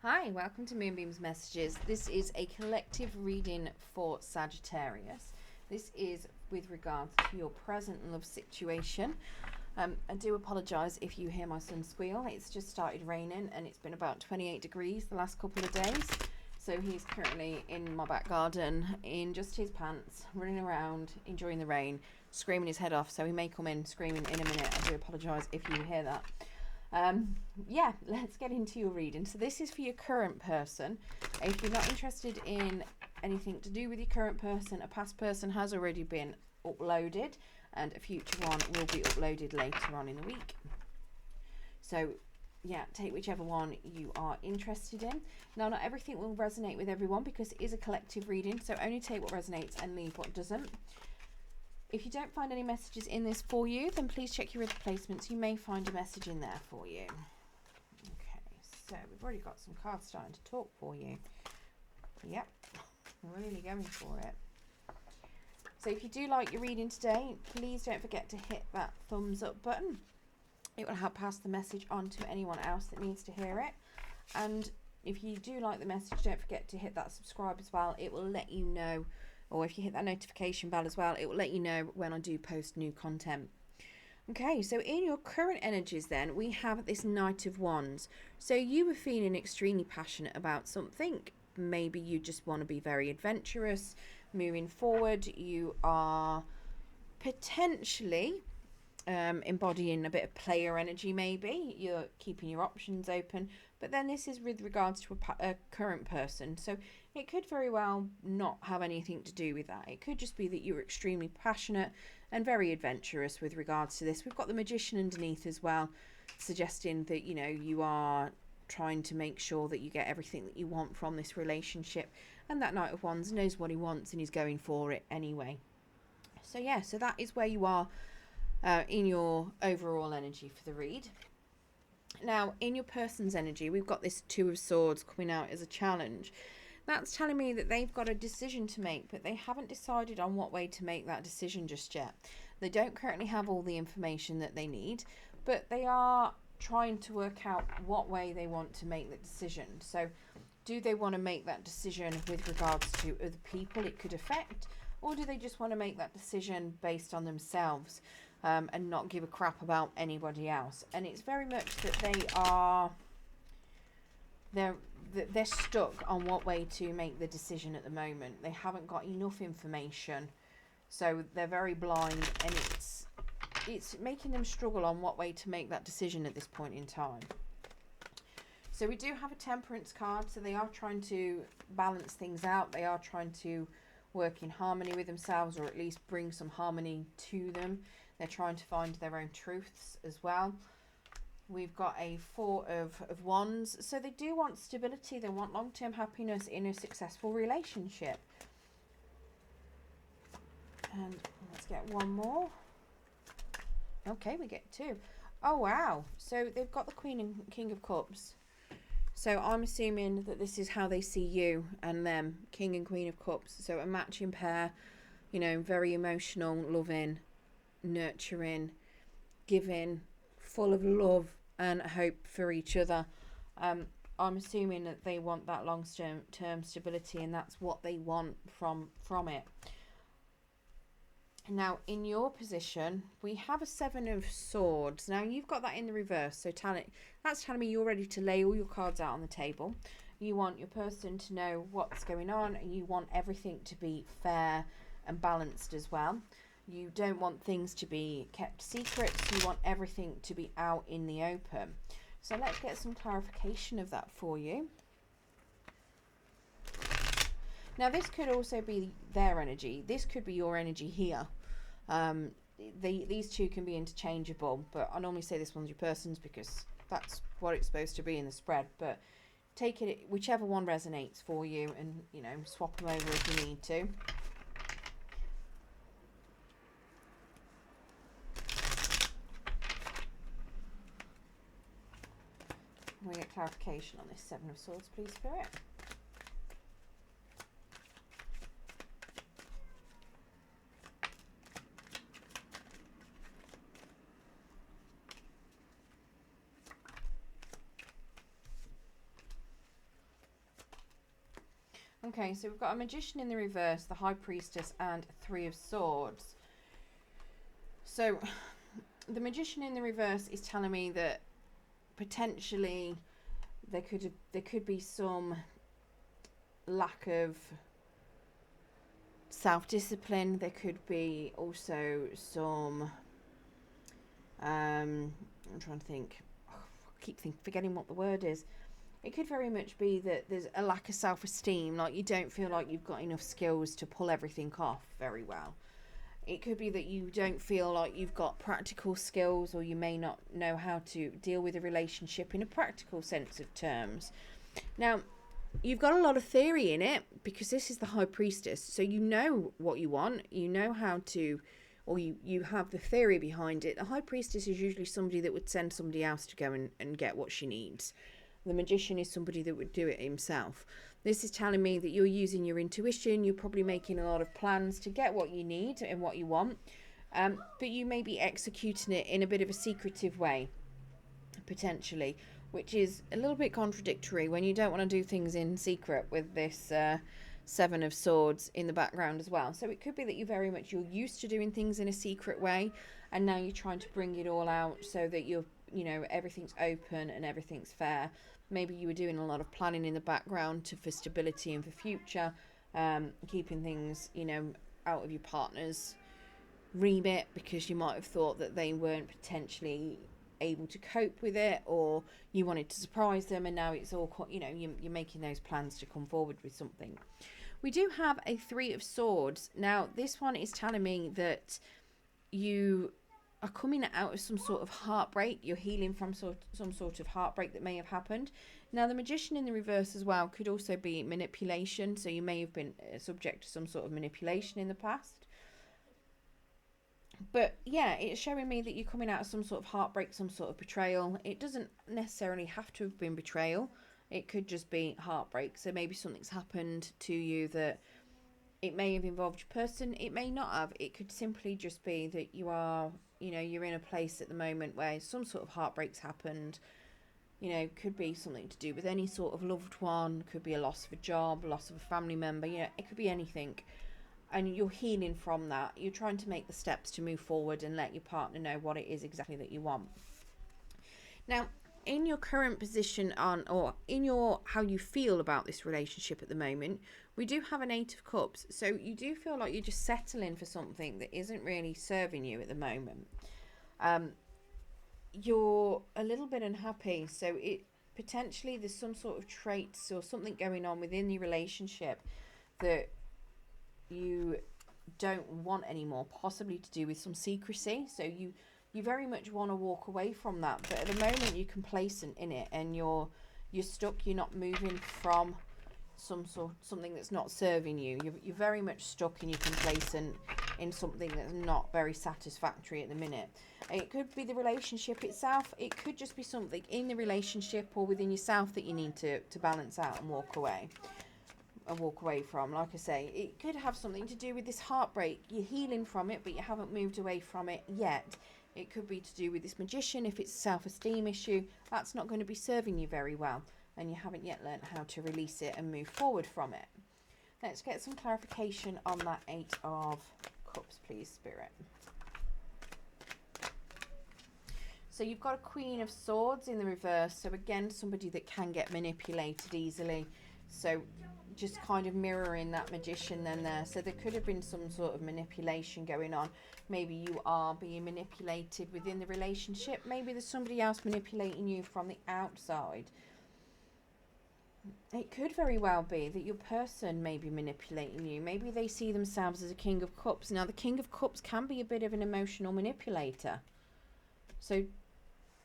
Hi, welcome to Moonbeam's Messages. This is a collective reading for Sagittarius. This is with regards to your present love situation. I do apologise if you hear my son squeal. It's just started raining and it's been about 28 degrees the last couple of days. So he's currently in my back garden in just his pants, running around, enjoying the rain, screaming his head off. So he may come in screaming in a minute. I do apologise if you hear that. Yeah, let's get into your reading. So this is for your current person. If you're not interested in anything to do with your current person, a past person has already been uploaded and a future one will be uploaded later on in the week. So yeah, take whichever one you are interested in. Now, not everything will resonate with everyone because it is a collective reading, so only take what resonates and leave what doesn't. If you don't find any messages in this for you, then please check your other placements. You may find a message in there for you. Okay, so we've already got some cards starting to talk for you. Yep, really going for it. So if you do like your reading today, please don't forget to hit that thumbs up button. It will help pass the message on to anyone else that needs to hear it. And if you do like the message, don't forget to hit that subscribe as well. It will let you know, or if you hit that notification bell as well, it will let you know when I do post new content. Okay, so in your current energies then, we have this Knight of Wands. So you were feeling extremely passionate about something. Maybe you just want to be very adventurous, moving forward. You are potentially embodying a bit of player energy. Maybe you're keeping your options open, but then this is with regards to a current person, so it could very well not have anything to do with that. It could just be that you're extremely passionate and very adventurous with regards to this. We've got the Magician underneath as well, suggesting that, you know, you are trying to make sure that you get everything that you want from this relationship, and that Knight of Wands knows what he wants and he's going for it anyway. So yeah, so that is where you are in your overall energy for the read. Now, in your person's energy, we've got this Two of Swords coming out as a challenge. That's telling me that they've got a decision to make, but they haven't decided on what way to make that decision just yet. They don't currently have all the information that they need, but they are trying to work out what way they want to make the decision. So do they want to make that decision with regards to other people it could affect, or do they just want to make that decision based on themselves? And not give a crap about anybody else. And it's very much that they're stuck on what way to make the decision at the moment. They haven't got enough information, so they're very blind, and it's making them struggle on what way to make that decision at this point in time. So we do have a Temperance card, so they are trying to balance things out. They are trying to work in harmony with themselves, or at least bring some harmony to them. They're trying to find their own truths as well. We've got a Four of Wands. So they do want stability. They want long-term happiness in a successful relationship. And let's get one more. Okay, we get two. Oh, wow. So they've got the Queen and King of Cups. So I'm assuming that this is how they see you and them, King and Queen of Cups. So a matching pair, you know, very emotional, loving, nurturing, giving, full of love and hope for each other. I'm assuming that they want that long-term stability, and that's what they want from it. Now, in your position, we have a Seven of Swords. Now, you've got that in the reverse, so that's telling me you're ready to lay all your cards out on the table. You want your person to know what's going on, and you want everything to be fair and balanced as well. You don't want things to be kept secret. You want everything to be out in the open. So let's get some clarification of that for you. Now, this could also be their energy. This could be your energy here. These two can be interchangeable, but I normally say this one's your person's because that's what it's supposed to be in the spread. But take it whichever one resonates for you, and, you know, swap them over if you need to. We get clarification on this Seven of Swords, please, Spirit. Okay, so we've got a Magician in the reverse, the High Priestess, and Three of Swords. So the Magician in the reverse is telling me that potentially there could be some lack of self-discipline. There could be also some I'm trying to think. Forgetting what the word is. It could very much be that there's a lack of self-esteem, like you don't feel like you've got enough skills to pull everything off very well. It could be that you don't feel like you've got practical skills, or you may not know how to deal with a relationship in a practical sense of terms. Now, you've got a lot of theory in it, because this is the High Priestess, so you know what you want, you know how to, or you have the theory behind it. The High Priestess is usually somebody that would send somebody else to go and get what she needs. The Magician is somebody that would do it himself. This is telling me that you're using your intuition. You're probably making a lot of plans to get what you need and what you want. But you may be executing it in a bit of a secretive way, potentially, which is a little bit contradictory when you don't want to do things in secret with this Seven of Swords in the background as well. So it could be that you're used to doing things in a secret way, and now you're trying to bring it all out so that everything's open and everything's fair. Maybe you were doing a lot of planning in the background for stability and for future, keeping things, out of your partner's remit, because you might have thought that they weren't potentially able to cope with it, or you wanted to surprise them, and now it's all, you're making those plans to come forward with something. We do have a Three of Swords. Now, this one is telling me that you are coming out of some sort of heartbreak. You're healing from some sort of heartbreak that may have happened. Now, the Magician in the reverse as well could also be manipulation. So you may have been subject to some sort of manipulation in the past. But yeah, it's showing me that you're coming out of some sort of heartbreak, some sort of betrayal. It doesn't necessarily have to have been betrayal. It could just be heartbreak. So maybe something's happened to you that it may have involved your person. It may not have. It could simply just be that you are, you're in a place at the moment where some sort of heartbreak's happened. Could be something to do with any sort of loved one. Could be a loss of a job, loss of a family member. It could be anything. And you're healing from that. You're trying to make the steps to move forward and let your partner know what it is exactly that you want. Now, in your current position or in how you feel about this relationship at the moment, we do have an Eight of Cups. So you do feel like you're just settling for something that isn't really serving you at the moment. You're a little bit unhappy. So potentially there's some sort of traits or something going on within the relationship that you don't want anymore, possibly to do with some secrecy. So you very much want to walk away from that, but at the moment you're complacent in it, and you're stuck. You're not moving from something that's not serving you. You're very much stuck, and you're complacent in something that's not very satisfactory at the minute. It could be the relationship itself. It could just be something in the relationship or within yourself that you need to balance out and walk away from. Like I say, it could have something to do with this heartbreak. You're healing from it, but you haven't moved away from it yet. It could be to do with this Magician. If it's a self-esteem issue, that's not going to be serving you very well, and you haven't yet learned how to release it and move forward from it. Let's get some clarification on that Eight of Cups, please, Spirit. So you've got a Queen of Swords in the reverse. So again, somebody that can get manipulated easily. So just kind of mirroring that Magician then there. So there could have been some sort of manipulation going on. Maybe you are being manipulated within the relationship. Maybe there's somebody else manipulating you from the outside. It could very well be that your person may be manipulating you. Maybe they see themselves as a King of Cups. Now, the King of Cups can be a bit of an emotional manipulator. So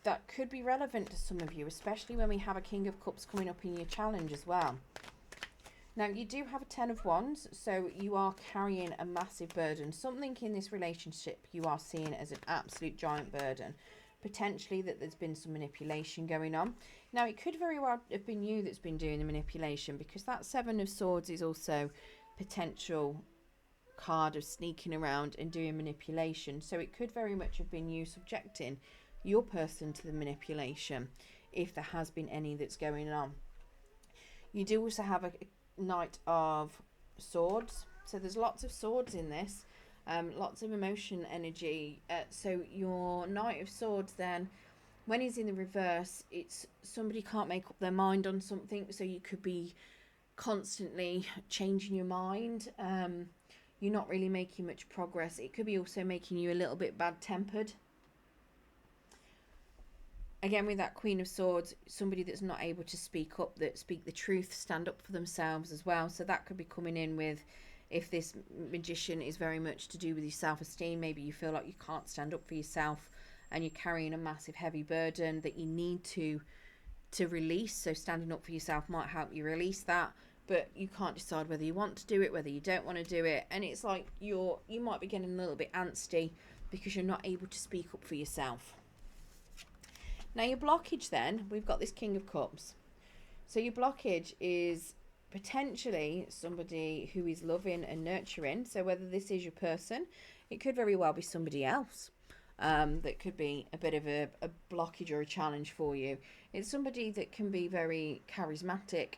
that could be relevant to some of you, especially when we have a King of Cups coming up in your challenge as well. Now, you do have a Ten of Wands, so you are carrying a massive burden. Something in this relationship you are seeing as an absolute giant burden. Potentially that there's been some manipulation going on. Now, it could very well have been you that's been doing the manipulation, because that Seven of Swords is also potential card of sneaking around and doing manipulation. So it could very much have been you subjecting your person to the manipulation, if there has been any that's going on. You do also have Knight of Swords. So there's lots of swords in this, lots of emotion energy. So your Knight of Swords then, when he's in the reverse, it's somebody can't make up their mind on something, so you could be constantly changing your mind. You're not really making much progress. It could be also making you a little bit bad-tempered. Again, with that Queen of Swords, somebody that's not able to speak up, that speak the truth, stand up for themselves as well. So that could be coming in with, if this Magician is very much to do with your self-esteem, maybe you feel like you can't stand up for yourself and you're carrying a massive heavy burden that you need to release. So standing up for yourself might help you release that, but you can't decide whether you want to do it, whether you don't want to do it, and it's like you might be getting a little bit antsy because you're not able to speak up for yourself. Now your blockage then, we've got this King of Cups. So your blockage is potentially somebody who is loving and nurturing. So whether this is your person, it could very well be somebody else. That could be a bit of a blockage or a challenge for you. It's somebody that can be very charismatic.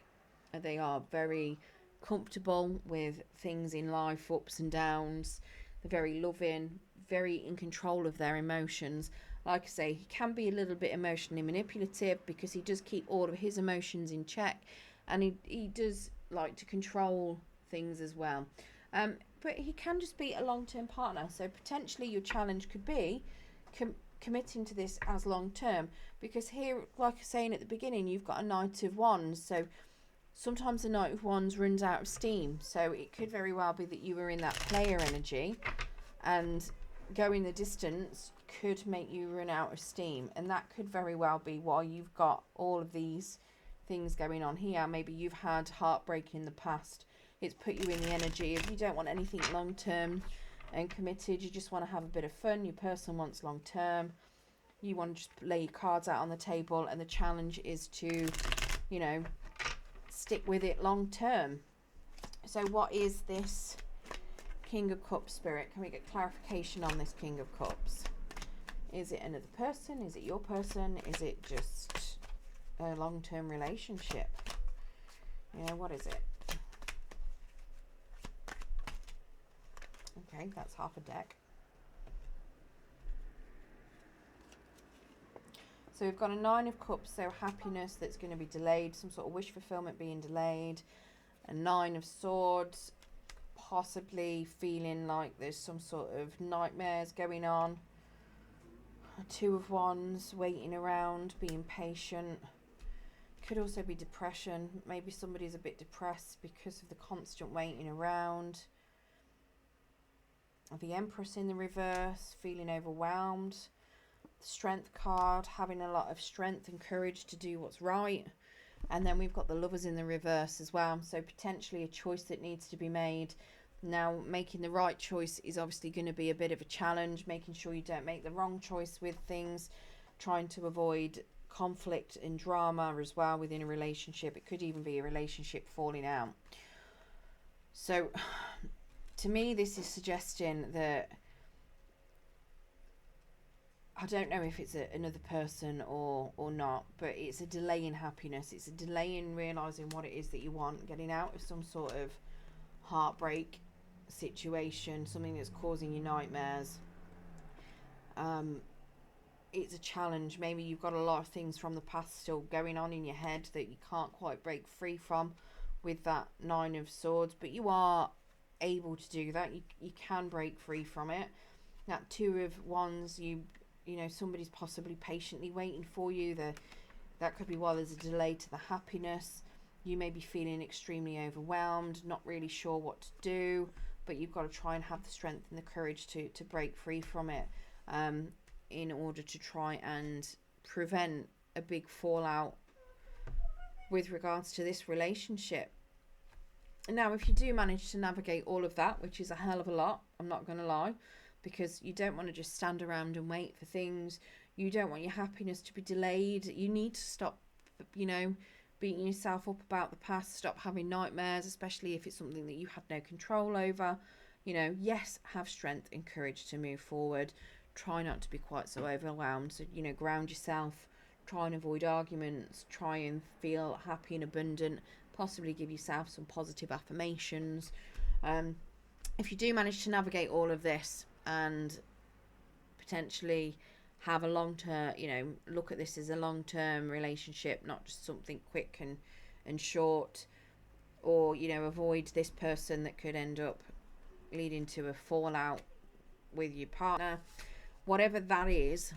They are very comfortable with things in life, ups and downs. They're very loving, very in control of their emotions. Like I say, he can be a little bit emotionally manipulative because he does keep all of his emotions in check, and he does like to control things as well. But he can just be a long-term partner. So potentially your challenge could be committing to this as long-term, because here, like I was saying at the beginning, you've got a Knight of Wands. So sometimes the Knight of Wands runs out of steam. So it could very well be that you were in that player energy, and going the distance could make you run out of steam. And that could very well be why you've got all of these things going on here. Maybe you've had heartbreak in the past. It's put you in the energy of you don't want anything long term and committed. You just want to have a bit of fun. Your person wants long term. You want to just lay your cards out on the table, and the challenge is to, you know, stick with it long term. So what is this King of Cups spirit? Can we get clarification on this King of Cups? Is it another person? Is it your person? Is it just a long-term relationship? Yeah, what is it? Okay, that's half a deck. So we've got a Nine of Cups, so happiness that's going to be delayed, some sort of wish fulfillment being delayed. A Nine of Swords, possibly feeling like there's some sort of nightmares going on. A Two of Wands, waiting around, being patient. Could also be depression. Maybe somebody's a bit depressed because of the constant waiting around. The Empress in the reverse, feeling overwhelmed. The Strength card, having a lot of strength and courage to do what's right. And then we've got the Lovers in the reverse as well. So potentially a choice that needs to be made. Now, making the right choice is obviously going to be a bit of a challenge. Making sure you don't make the wrong choice with things. Trying to avoid conflict and drama as well within a relationship. It could even be a relationship falling out. So to me, this is suggesting that, I don't know if it's another person or not, but it's a delay in happiness. It's a delay in realising what it is that you want, getting out of some sort of heartbreak situation, something that's causing you nightmares. It's a challenge. Maybe you've got a lot of things from the past still going on in your head that you can't quite break free from with that Nine of Swords, but you are able to do that. You can break free from it. That Two of Wands, you know, somebody's possibly patiently waiting for you. That could be why there's a delay to the happiness. You may be feeling extremely overwhelmed, not really sure what to do, but you've got to try and have the strength and the courage to break free from it, in order to try and prevent a big fallout with regards to this relationship. Now, if you do manage to navigate all of that, which is a hell of a lot, I'm not going to lie, because you don't want to just stand around and wait for things. You don't want your happiness to be delayed. You need to stop, you know, beating yourself up about the past. Stop having nightmares, especially if it's something that you had no control over. You know, yes, have strength and courage to move forward. Try not to be quite so overwhelmed. So, you know, ground yourself. Try and avoid arguments. Try and feel happy and abundant. possibly give yourself some positive affirmations. If you do manage to navigate all of this and potentially have a long-term, look at this as a long-term relationship, not just something quick and short, or, avoid this person that could end up leading to a fallout with your partner, whatever that is,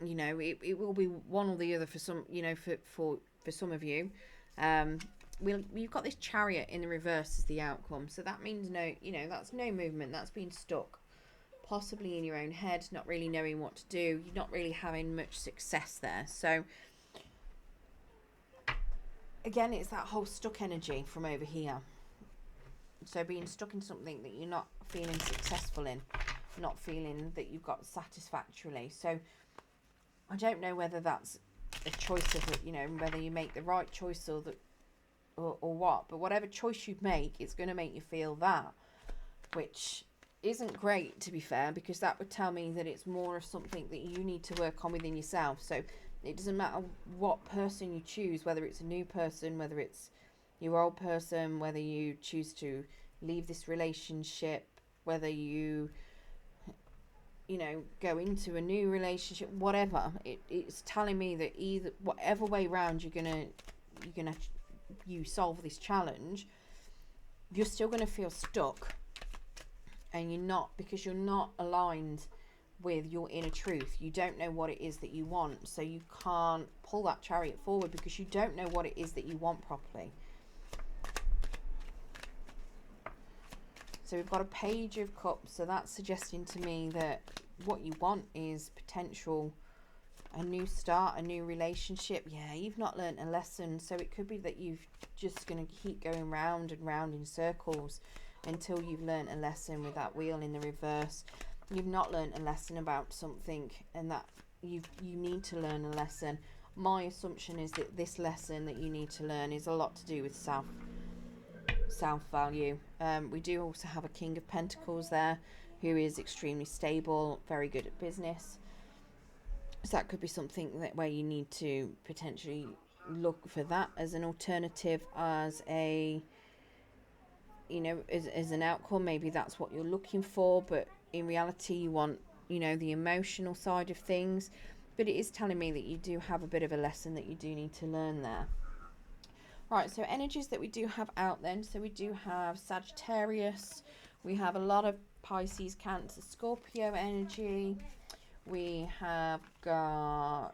it will be one or the other for some, for some of you. You've got this Chariot in the reverse as the outcome, so that means that's no movement, that's being stuck, possibly in your own head, not really knowing what to do. You're not really having much success there. So again, it's that whole stuck energy from over here. So being stuck in something that you're not feeling successful in, not feeling that you've got satisfactorily. So I don't know whether that's a choice of it, whether you make the right choice or what, but whatever choice you make, it's going to make you feel that, which isn't great, to be fair, because that would tell me that it's more of something that you need to work on within yourself. So it doesn't matter what person you choose, whether it's a new person, whether it's your old person, whether you choose to leave this relationship, whether you go into a new relationship, whatever, it's telling me that either whatever way round you solve this challenge, you're still going to feel stuck, and because you're not aligned with your inner truth. You don't know what it is that you want, so you can't pull that Chariot forward because you don't know what it is that you want properly. So we've got a Page of Cups, so that's suggesting to me that what you want is potential, a new start, a new relationship. Yeah, you've not learned a lesson, so it could be that you've just going to keep going round and round in circles until you've learned a lesson with that Wheel in the reverse. You've not learned a lesson about something, and that you need to learn a lesson. My assumption is that this lesson that you need to learn is a lot to do with self-value. We do also have a King of Pentacles there, who is extremely stable, very good at business. So that could be something where you need to potentially look for that as an alternative, as a as an outcome. Maybe that's what you're looking for, but in reality you want the emotional side of things. But it is telling me that you do have a bit of a lesson that you do need to learn there. Right, so energies that we do have out then. So we do have Sagittarius, we have a lot of Pisces, Cancer, Scorpio energy. We have got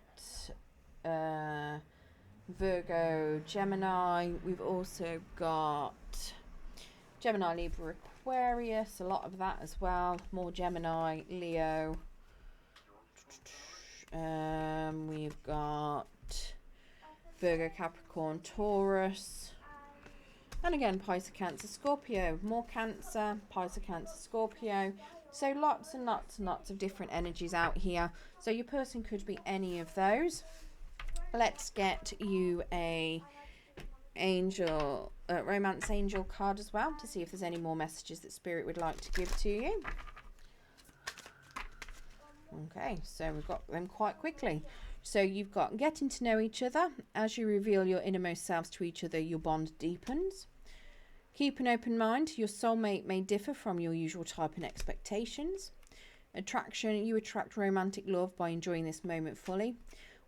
Virgo, Gemini. We've also got Gemini, Libra, Aquarius, a lot of that as well. More Gemini, Leo. We've got Virgo, Capricorn, Taurus. And again, Pisces, Cancer, Scorpio. More Cancer, Pisces, Cancer, Scorpio. So lots and lots and lots of different energies out here. So your person could be any of those. Let's get you a romance angel card as well, to see if there's any more messages that Spirit would like to give to you. Okay, so we've got them quite quickly. So you've got getting to know each other. As you reveal your innermost selves to each other, your bond deepens. Keep an open mind. Your soulmate may differ from your usual type and expectations. Attraction. You attract romantic love by enjoying this moment fully.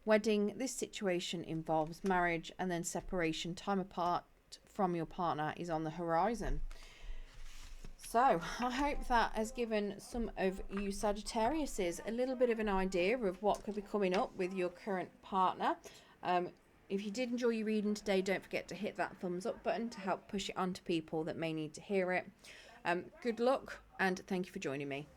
Wedding. This situation involves marriage, and then separation. Time apart from your partner is on the horizon. So I hope that has given some of you Sagittariuses a little bit of an idea of what could be coming up with your current partner. If you did enjoy your reading today, don't forget to hit that thumbs up button to help push it on to people that may need to hear it. Good luck, and thank you for joining me.